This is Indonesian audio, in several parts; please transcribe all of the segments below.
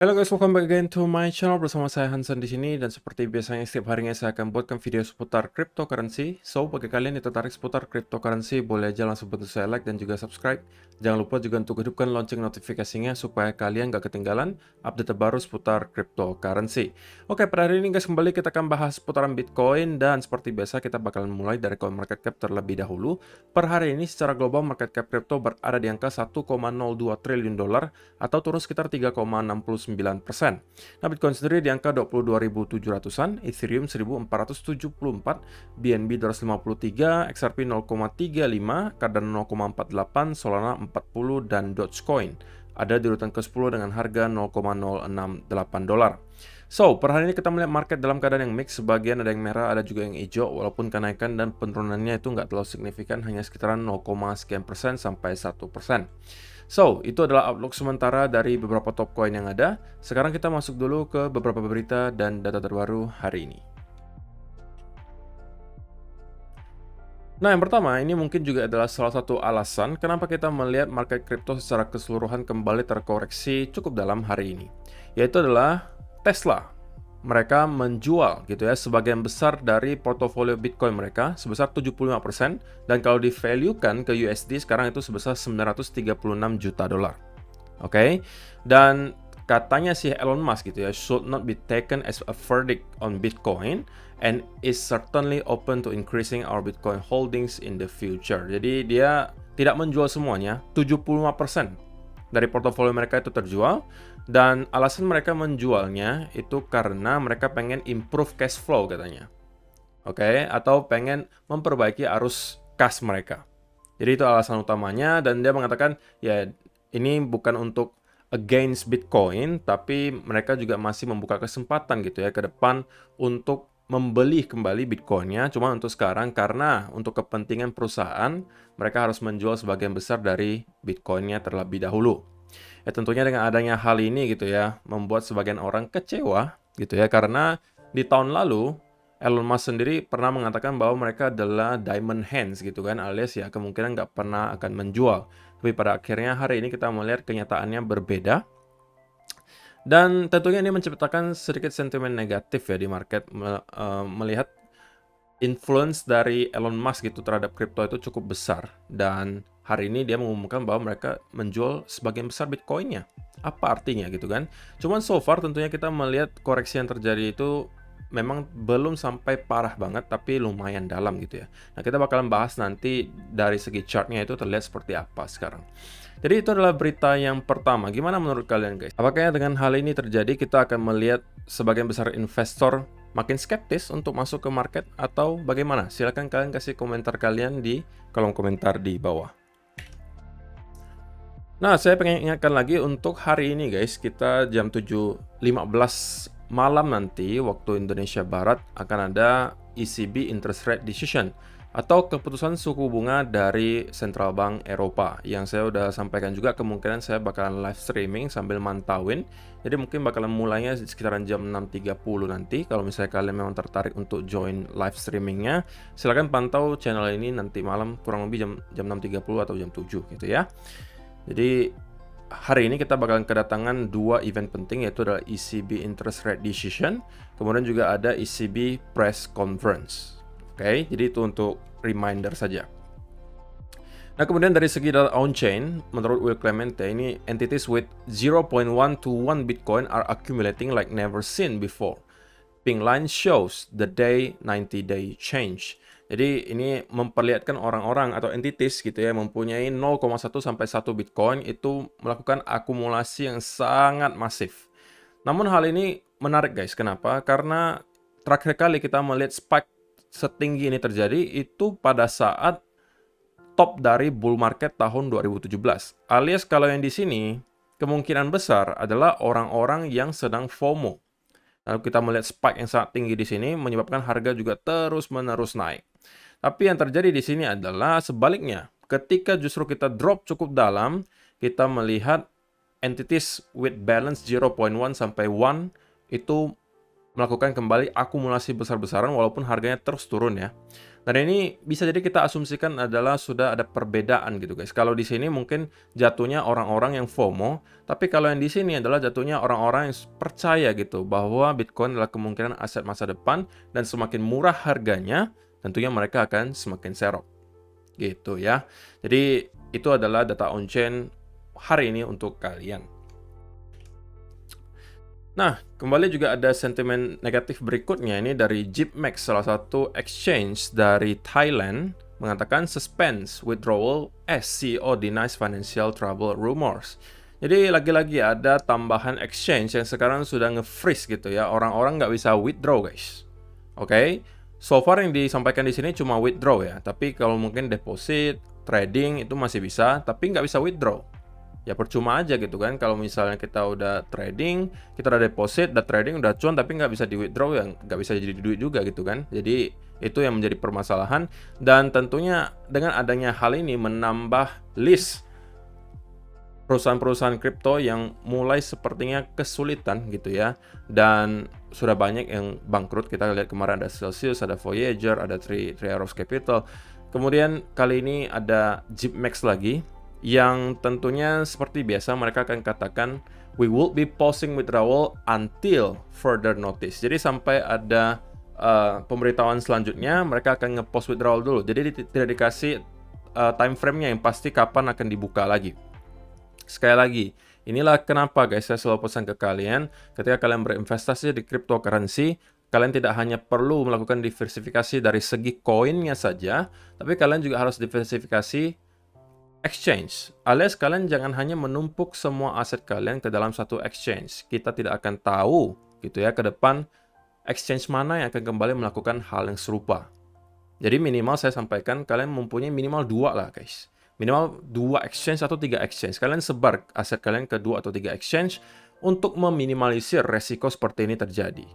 Halo guys, welcome back again to my channel bersama saya Hansen di sini dan seperti biasanya setiap harinya saya akan buatkan video seputar cryptocurrency. So, bagi kalian yang tertarik seputar cryptocurrency, boleh aja langsung bantu saya like dan juga subscribe. Jangan lupa juga untuk hidupkan lonceng notifikasinya supaya kalian gak ketinggalan update terbaru seputar cryptocurrency. Oke, pada hari ini guys kembali kita akan bahas seputaran Bitcoin dan seperti biasa kita bakalan mulai dari coin market cap terlebih dahulu. Per hari ini secara global market cap crypto berada di angka 1,02 triliun dolar atau turun sekitar 3,69%. Nah, Bitcoin sendiri di angka 22.700-an, Ethereum 1.474, BNB 253, XRP 0,35, Cardano 0,48, Solana 40, dan Dogecoin ada di urutan ke-10 dengan harga 0,068 dolar. So, per hari ini kita melihat market dalam keadaan yang mix, sebagian ada yang merah, ada juga yang hijau, walaupun kenaikan dan penurunannya itu nggak terlalu signifikan, hanya sekitaran 0, sekian persen sampai 1%. So, itu adalah outlook sementara dari beberapa top coin yang ada. Sekarang kita masuk dulu ke beberapa berita dan data terbaru hari ini. Nah, yang pertama, ini mungkin juga adalah salah satu alasan kenapa kita melihat market crypto secara keseluruhan kembali terkoreksi cukup dalam hari ini, yaitu adalah Tesla. Mereka menjual gitu ya sebagian besar dari portofolio Bitcoin mereka sebesar 75% dan kalau di-value-kan ke USD sekarang itu sebesar 936 juta dolar. Oke. Dan katanya si Elon Musk gitu ya should not be taken as a verdict on Bitcoin and is certainly open to increasing our Bitcoin holdings in the future. Jadi dia tidak menjual semuanya, 75% dari portofolio mereka itu terjual dan alasan mereka menjualnya itu karena mereka pengen improve cash flow katanya. Oke, atau pengen memperbaiki arus kas mereka. Jadi itu alasan utamanya dan dia mengatakan ya ini bukan untuk against Bitcoin, tapi mereka juga masih membuka kesempatan gitu ya ke depan untuk membeli kembali Bitcoinnya. Cuma untuk sekarang karena untuk kepentingan perusahaan mereka harus menjual sebagian besar dari Bitcoinnya terlebih dahulu. Ya tentunya dengan adanya hal ini gitu ya, membuat sebagian orang kecewa gitu ya, karena di tahun lalu Elon Musk sendiri pernah mengatakan bahwa mereka adalah diamond hands gitu kan, alias ya kemungkinan nggak pernah akan menjual. Tapi pada akhirnya hari ini kita melihat kenyataannya berbeda. Dan tentunya ini menciptakan sedikit sentimen negatif ya di market, melihat influence dari Elon Musk gitu terhadap kripto itu cukup besar dan hari ini dia mengumumkan bahwa mereka menjual sebagian besar Bitcoinnya. Apa artinya gitu kan? Cuman so far tentunya kita melihat koreksi yang terjadi itu memang belum sampai parah banget tapi lumayan dalam gitu ya. Nah, kita bakalan bahas nanti dari segi chartnya itu terlihat seperti apa sekarang. Jadi itu adalah berita yang pertama. Gimana menurut kalian guys? Apakah dengan hal ini terjadi kita akan melihat sebagian besar investor makin skeptis untuk masuk ke market atau bagaimana? Silahkan kalian kasih komentar kalian di kolom komentar di bawah. Nah, saya pengen ingatkan lagi untuk hari ini guys, kita jam 7.15 malam nanti waktu Indonesia Barat akan ada ECB interest rate decision atau keputusan suku bunga dari Central Bank Eropa yang saya udah sampaikan juga kemungkinan saya bakalan live streaming sambil mantauin. Jadi mungkin bakalan mulainya sekitaran jam 6.30 nanti. Kalau misalnya kalian memang tertarik untuk join live streamingnya, silahkan pantau channel ini nanti malam kurang lebih jam 6.30 atau jam 7 gitu ya. Jadi hari ini kita bakalan kedatangan dua event penting yaitu adalah ECB interest rate decision, kemudian juga ada ECB press conference. Oke, jadi itu untuk reminder saja. Nah, kemudian dari segi data on-chain, menurut Will Clemente, ini entities with 0.1 to 1 Bitcoin are accumulating like never seen before. Pink line shows the day 90-day change. Jadi ini memperlihatkan orang-orang atau entities gitu ya mempunyai 0,1 sampai 1 Bitcoin itu melakukan akumulasi yang sangat masif. Namun hal ini menarik guys, kenapa? Karena terakhir kali kita melihat spike setinggi ini terjadi itu pada saat top dari bull market tahun 2017. Alias kalau yang di sini kemungkinan besar adalah orang-orang yang sedang FOMO. Lalu kita melihat spike yang sangat tinggi di sini menyebabkan harga juga terus-menerus naik. Tapi yang terjadi di sini adalah sebaliknya. Ketika justru kita drop cukup dalam, kita melihat entities with balance 0.1 sampai 1 itu melakukan kembali akumulasi besar-besaran walaupun harganya terus turun ya. Dan ini bisa jadi kita asumsikan adalah sudah ada perbedaan gitu guys. Kalau di sini mungkin jatuhnya orang-orang yang FOMO, tapi kalau yang di sini adalah jatuhnya orang-orang yang percaya gitu bahwa Bitcoin adalah kemungkinan aset masa depan dan semakin murah harganya, tentunya mereka akan semakin serok. Gitu ya. Jadi itu adalah data on-chain hari ini untuk kalian. Nah, kembali juga ada sentimen negatif berikutnya ini dari JIPMEX, salah satu exchange dari Thailand, mengatakan suspense withdrawal as CEO denies financial trouble rumors. Jadi lagi-lagi ada tambahan exchange yang sekarang sudah nge-freeze gitu ya, orang-orang nggak bisa withdraw guys. Oke, so far yang disampaikan di sini cuma withdraw ya, tapi kalau mungkin deposit, trading itu masih bisa, tapi nggak bisa withdraw. Ya percuma aja gitu kan kalau misalnya kita udah trading, kita udah deposit, udah trading, udah cuan tapi nggak bisa di withdraw, ya nggak bisa jadi duit juga gitu kan. Jadi itu yang menjadi permasalahan, dan tentunya dengan adanya hal ini menambah list perusahaan-perusahaan kripto yang mulai sepertinya kesulitan gitu ya, dan sudah banyak yang bangkrut. Kita lihat kemarin ada Celsius, ada Voyager, ada Three Arrows Capital, kemudian kali ini ada JIPMEX lagi, yang tentunya seperti biasa mereka akan katakan we will be pausing withdrawal until further notice. Jadi sampai ada pemberitahuan selanjutnya mereka akan nge-pause withdrawal dulu. Jadi tidak dikasih time frame-nya yang pasti kapan akan dibuka lagi. Sekali lagi, inilah kenapa guys saya selalu pesan ke kalian, ketika kalian berinvestasi di cryptocurrency, kalian tidak hanya perlu melakukan diversifikasi dari segi koinnya saja, tapi kalian juga harus diversifikasi exchange, alias kalian jangan hanya menumpuk semua aset kalian ke dalam satu exchange. Kita tidak akan tahu gitu ya ke depan exchange mana yang akan kembali melakukan hal yang serupa. Jadi minimal saya sampaikan kalian mempunyai minimal 2 lah guys. Minimal 2 exchange atau 3 exchange. Kalian sebar aset kalian ke 2 atau 3 exchange untuk meminimalisir resiko seperti ini terjadi.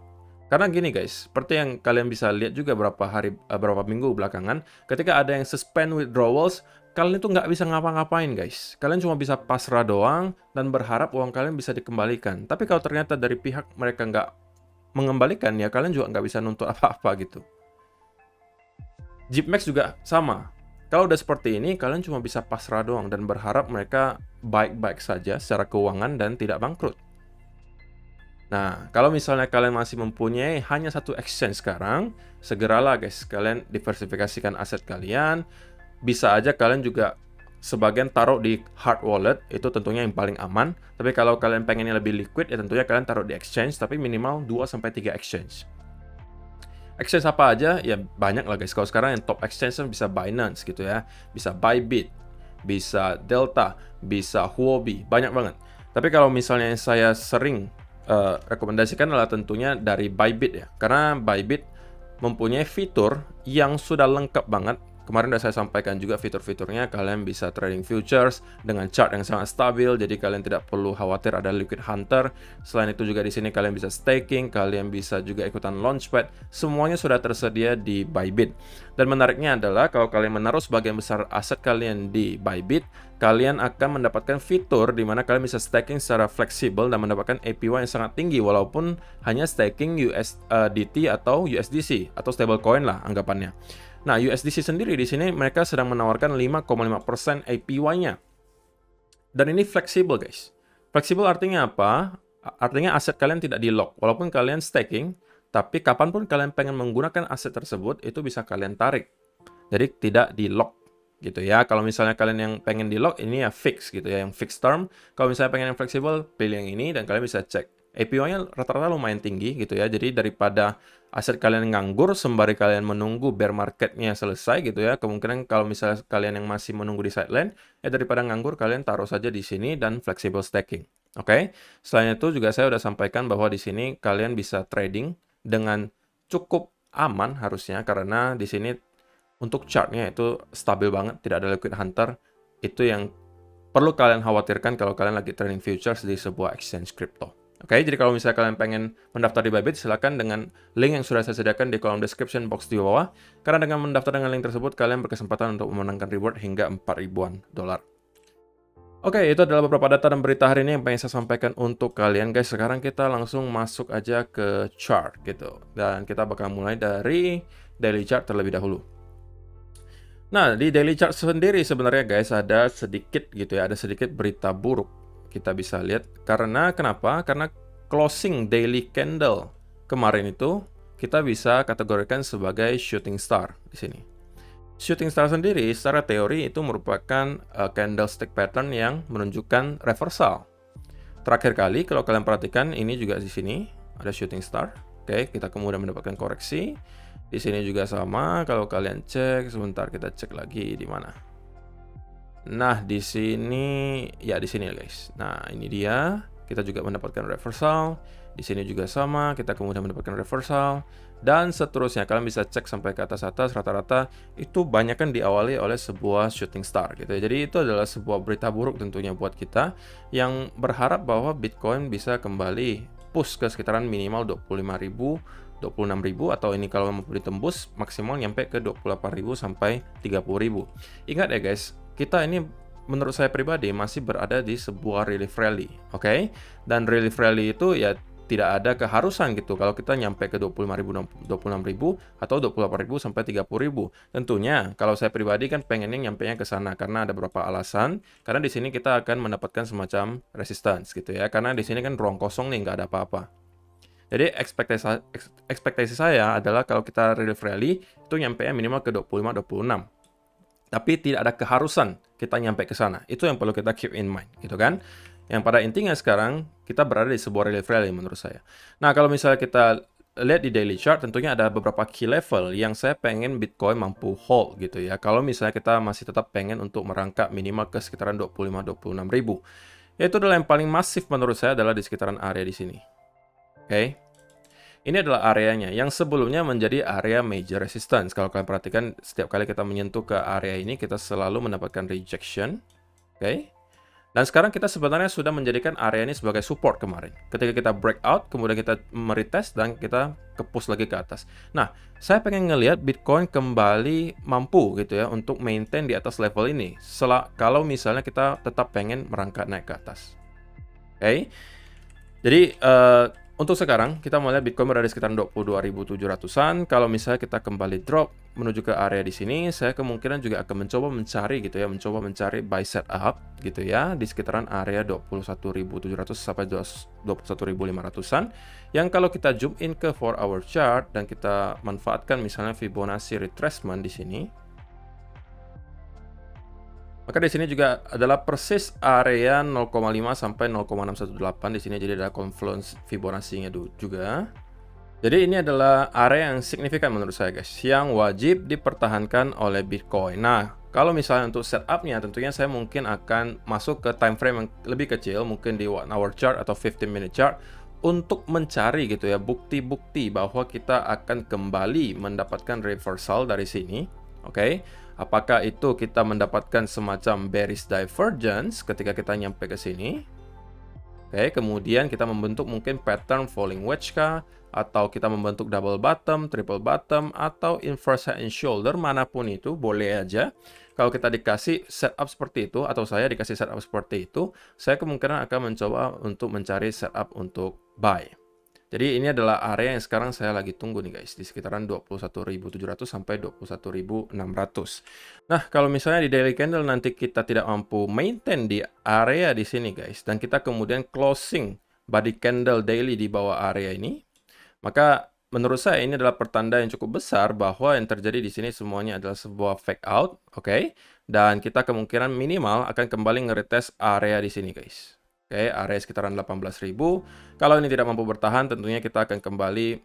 Karena gini guys, seperti yang kalian bisa lihat juga beberapa minggu belakangan, ketika ada yang suspend withdrawals, kalian itu nggak bisa ngapa-ngapain guys. Kalian cuma bisa pasrah doang dan berharap uang kalian bisa dikembalikan. Tapi kalau ternyata dari pihak mereka nggak mengembalikan, ya kalian juga nggak bisa nuntut apa-apa gitu. JIPMEX juga sama. Kalau udah seperti ini, kalian cuma bisa pasrah doang dan berharap mereka baik-baik saja secara keuangan dan tidak bangkrut. Nah, kalau misalnya kalian masih mempunyai hanya satu exchange sekarang, segeralah guys, kalian diversifikasikan aset kalian. Bisa aja kalian juga sebagian taruh di hard wallet, itu tentunya yang paling aman. Tapi kalau kalian pengennya lebih liquid, ya tentunya kalian taruh di exchange, tapi minimal 2-3 exchange. Exchange apa aja? Ya banyak lah guys. Kalau sekarang yang top exchange bisa Binance gitu ya, bisa Bybit, bisa Delta, bisa Huobi, banyak banget. Tapi kalau misalnya yang saya sering rekomendasikan adalah tentunya dari Bybit ya, karena Bybit mempunyai fitur yang sudah lengkap banget. Kemarin udah saya sampaikan juga fitur-fiturnya, kalian bisa trading futures dengan chart yang sangat stabil, jadi kalian tidak perlu khawatir ada liquid hunter. Selain itu juga di sini kalian bisa staking, kalian bisa juga ikutan launchpad, semuanya sudah tersedia di Bybit. Dan menariknya adalah kalau kalian menaruh sebagian besar aset kalian di Bybit, kalian akan mendapatkan fitur di mana kalian bisa staking secara fleksibel dan mendapatkan APY yang sangat tinggi walaupun hanya staking USDT atau USDC atau stablecoin lah anggapannya. Nah, USDC sendiri di sini mereka sedang menawarkan 5,5% APY-nya. Dan ini fleksibel, guys. Fleksibel artinya apa? Artinya aset kalian tidak di-lock. Walaupun kalian staking, tapi kapanpun kalian pengen menggunakan aset tersebut, itu bisa kalian tarik. Jadi tidak di-lock gitu ya. Kalau misalnya kalian yang pengen di-lock, ini ya fix gitu ya, yang fixed term. Kalau misalnya pengen yang fleksibel, pilih yang ini dan kalian bisa cek. APY-nya rata-rata lumayan tinggi gitu ya. Jadi daripada aset kalian nganggur sembari kalian menunggu bear market-nya selesai gitu ya. Kemungkinan kalau misalnya kalian yang masih menunggu di sideline, ya daripada nganggur kalian taruh saja di sini dan flexible staking. Oke. Selain itu juga saya udah sampaikan bahwa di sini kalian bisa trading dengan cukup aman harusnya, karena di sini untuk chartnya itu stabil banget, tidak ada liquid hunter. Itu yang perlu kalian khawatirkan kalau kalian lagi trading futures di sebuah exchange crypto. Oke, jadi kalau misalnya kalian pengen mendaftar di Bybit, silakan dengan link yang sudah saya sediakan di kolom description box di bawah. Karena dengan mendaftar dengan link tersebut, kalian berkesempatan untuk memenangkan reward hingga 4.000-an dolar. Oke, itu adalah beberapa data dan berita hari ini yang pengen saya sampaikan untuk kalian, guys. Sekarang kita langsung masuk aja ke chart gitu. Dan kita bakal mulai dari daily chart terlebih dahulu. Nah, di daily chart sendiri sebenarnya guys ada sedikit gitu ya, ada sedikit berita buruk. Kita bisa lihat karena kenapa? Karena closing daily candle kemarin itu kita bisa kategorikan sebagai shooting star di sini. Shooting star sendiri secara teori itu merupakan candlestick pattern yang menunjukkan reversal. Terakhir kali kalau kalian perhatikan ini juga di sini ada shooting star. Oke, kita kemudian mendapatkan koreksi. Di sini juga sama, kalau kalian cek, sebentar kita cek lagi di mana. Nah, di sini ya di sini ya guys. Nah, ini dia. Kita juga mendapatkan reversal. Di sini juga sama, kita kemudian mendapatkan reversal dan seterusnya. Kalian bisa cek sampai ke atas-atas, rata-rata itu banyak kan diawali oleh sebuah shooting star gitu ya. Jadi itu adalah sebuah berita buruk tentunya buat kita yang berharap bahwa Bitcoin bisa kembali push ke sekitaran minimal 25.000, 26.000 atau ini kalau mau ditembus maksimal nyampe ke 28.000 sampai 30.000. Ingat ya guys, kita ini menurut saya pribadi masih berada di sebuah relief rally, oke? Dan relief rally itu ya tidak ada keharusan gitu kalau kita nyampe ke 25.000, 26.000 atau 28.000 sampai 30.000. Tentunya kalau saya pribadi kan pengennya nyampenya ke sana karena ada beberapa alasan. Karena di sini kita akan mendapatkan semacam resistance gitu ya. Karena di sini kan ruang kosong nih, nggak ada apa-apa. Jadi ekspektasi saya adalah kalau kita relief rally itu nyampe minimal ke 25-26. Tapi tidak ada keharusan kita nyampe ke sana. Itu yang perlu kita keep in mind, gitu kan? Yang pada intinya sekarang kita berada di sebuah relief rally menurut saya. Nah, kalau misalnya kita lihat di daily chart, tentunya ada beberapa key level yang saya pengen Bitcoin mampu hold gitu ya. Kalau misalnya kita masih tetap pengen untuk merangkak minimal ke sekitaran 25-26 ribu. Yaitu adalah yang paling masif menurut saya adalah di sekitaran area di sini. Oke. Ini adalah areanya yang sebelumnya menjadi area major resistance. Kalau kalian perhatikan, setiap kali kita menyentuh ke area ini, kita selalu mendapatkan rejection. Oke. Dan sekarang kita sebenarnya sudah menjadikan area ini sebagai support kemarin. Ketika kita breakout, kemudian kita meretest dan kita ke-push lagi ke atas. Nah, saya pengen ngelihat Bitcoin kembali mampu gitu ya untuk maintain di atas level ini. Kalau misalnya kita tetap pengen merangkak naik ke atas. Oke. Jadi untuk sekarang kita melihat Bitcoin berada di sekitar 22.700-an. Kalau misalnya kita kembali drop menuju ke area di sini, saya kemungkinan juga akan mencoba mencari gitu ya, mencoba mencari buy setup gitu ya di sekitaran area 21.700 sampai 21.500-an. Yang kalau kita zoom in ke 4-hour chart dan kita manfaatkan misalnya Fibonacci retracement di sini, maka di sini juga adalah persis area 0,5 sampai 0,618 di sini, jadi ada confluence Fibonacci-nya juga. Jadi ini adalah area yang signifikan menurut saya guys, yang wajib dipertahankan oleh Bitcoin. Nah, kalau misalnya untuk setup-nya tentunya saya mungkin akan masuk ke time frame yang lebih kecil, mungkin di 1 hour chart atau 15 minute chart untuk mencari gitu ya bukti-bukti bahwa kita akan kembali mendapatkan reversal dari sini. Oke. Apakah itu kita mendapatkan semacam bearish divergence ketika kita nyampe ke sini? Oke, kemudian kita membentuk mungkin pattern falling wedge kah? Atau kita membentuk double bottom, triple bottom, atau inverse head and shoulder, manapun itu boleh aja. Kalau kita dikasih setup seperti itu, atau saya dikasih setup seperti itu, saya kemungkinan akan mencoba untuk mencari setup untuk buy. Jadi ini adalah area yang sekarang saya lagi tunggu nih guys, di sekitaran 21.700 sampai 21.600. Nah, kalau misalnya di daily candle nanti kita tidak mampu maintain di area di sini guys, dan kita kemudian closing body candle daily di bawah area ini, maka menurut saya ini adalah pertanda yang cukup besar bahwa yang terjadi di sini semuanya adalah sebuah fake out, oke? Dan kita kemungkinan minimal akan kembali nge-retest area di sini guys. Oke, area sekitaran 18.000. Kalau ini tidak mampu bertahan, tentunya kita akan kembali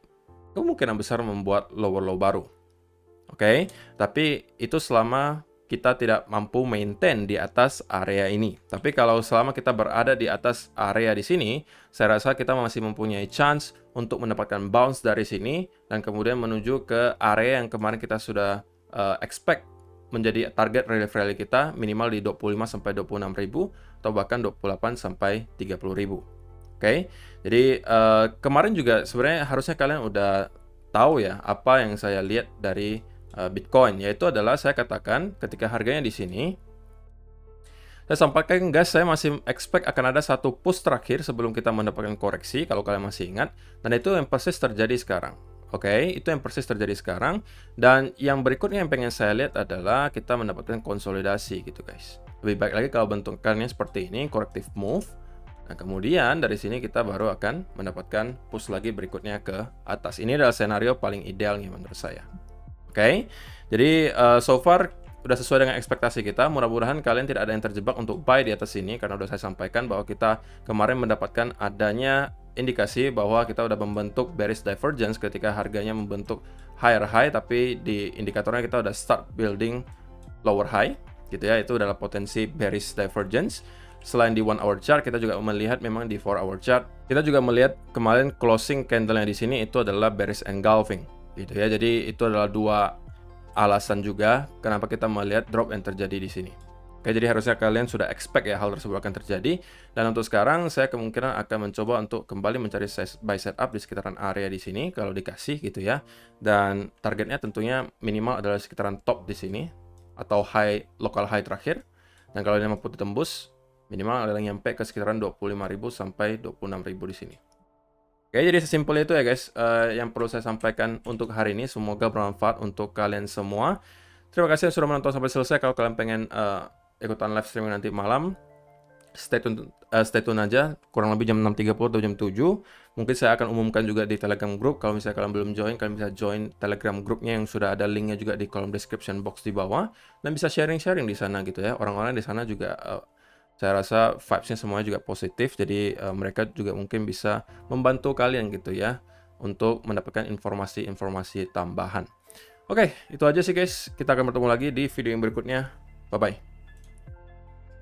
kemungkinan besar membuat lower low baru. Oke, tapi itu selama kita tidak mampu maintain di atas area ini. Tapi kalau selama kita berada di atas area di sini, saya rasa kita masih mempunyai chance untuk mendapatkan bounce dari sini dan kemudian menuju ke area yang kemarin kita sudah expect menjadi target relief rally kita minimal di 25 sampai 26 ribu atau bahkan 28 sampai 30 ribu. Oke. Jadi kemarin juga sebenarnya harusnya kalian udah tahu ya apa yang saya lihat dari Bitcoin, yaitu adalah saya katakan ketika harganya di sini saya sampaikan guys, saya masih expect akan ada satu push terakhir sebelum kita mendapatkan koreksi kalau kalian masih ingat, dan itu yang persis terjadi sekarang. Oke, itu yang persis terjadi sekarang. Dan yang berikutnya yang pengen saya lihat adalah kita mendapatkan konsolidasi gitu guys. Lebih baik lagi kalau bentukannya seperti ini, corrective move. Nah, kemudian dari sini kita baru akan mendapatkan push lagi berikutnya ke atas. Ini adalah senario paling idealnya menurut saya. Oke, jadi so far udah sesuai dengan ekspektasi kita. Mudah-mudahan kalian tidak ada yang terjebak untuk buy di atas sini, karena udah saya sampaikan bahwa kita kemarin mendapatkan adanya indikasi bahwa kita udah membentuk bearish divergence ketika harganya membentuk higher high, tapi di indikatornya kita udah start building lower high gitu ya. Itu adalah potensi bearish divergence. Selain di 1 hour chart, kita juga melihat memang di 4 hour chart kita juga melihat kemarin closing candle-nya di sini itu adalah bearish engulfing gitu ya. Jadi itu adalah dua alasan juga kenapa kita melihat drop yang terjadi di sini. Oke, jadi harusnya kalian sudah expect ya hal tersebut akan terjadi. Dan untuk sekarang saya kemungkinan akan mencoba untuk kembali mencari buy setup di sekitaran area di sini kalau dikasih gitu ya. Dan targetnya tentunya minimal adalah sekitaran top di sini atau local high terakhir. Dan kalau ini mampu ditembus, minimal adalah nyampe ke sekitaran 25.000 sampai 26.000 di sini. Oke, jadi sesimpel itu ya guys yang perlu saya sampaikan untuk hari ini. Semoga bermanfaat untuk kalian semua. Terima kasih sudah menonton sampai selesai. Kalau kalian pengen ikutan live streaming nanti malam, stay tune aja, kurang lebih jam 6.30 atau jam 7. Mungkin saya akan umumkan juga di Telegram group. Kalau misalnya kalian belum join, kalian bisa join Telegram grupnya yang sudah ada linknya juga di kolom description box di bawah. Dan bisa sharing-sharing di sana gitu ya. Orang-orang di sana juga saya rasa vibes-nya semuanya juga positif, jadi mereka juga mungkin bisa membantu kalian gitu ya untuk mendapatkan informasi-informasi tambahan. Oke, itu aja sih guys. Kita akan bertemu lagi di video yang berikutnya. Bye-bye.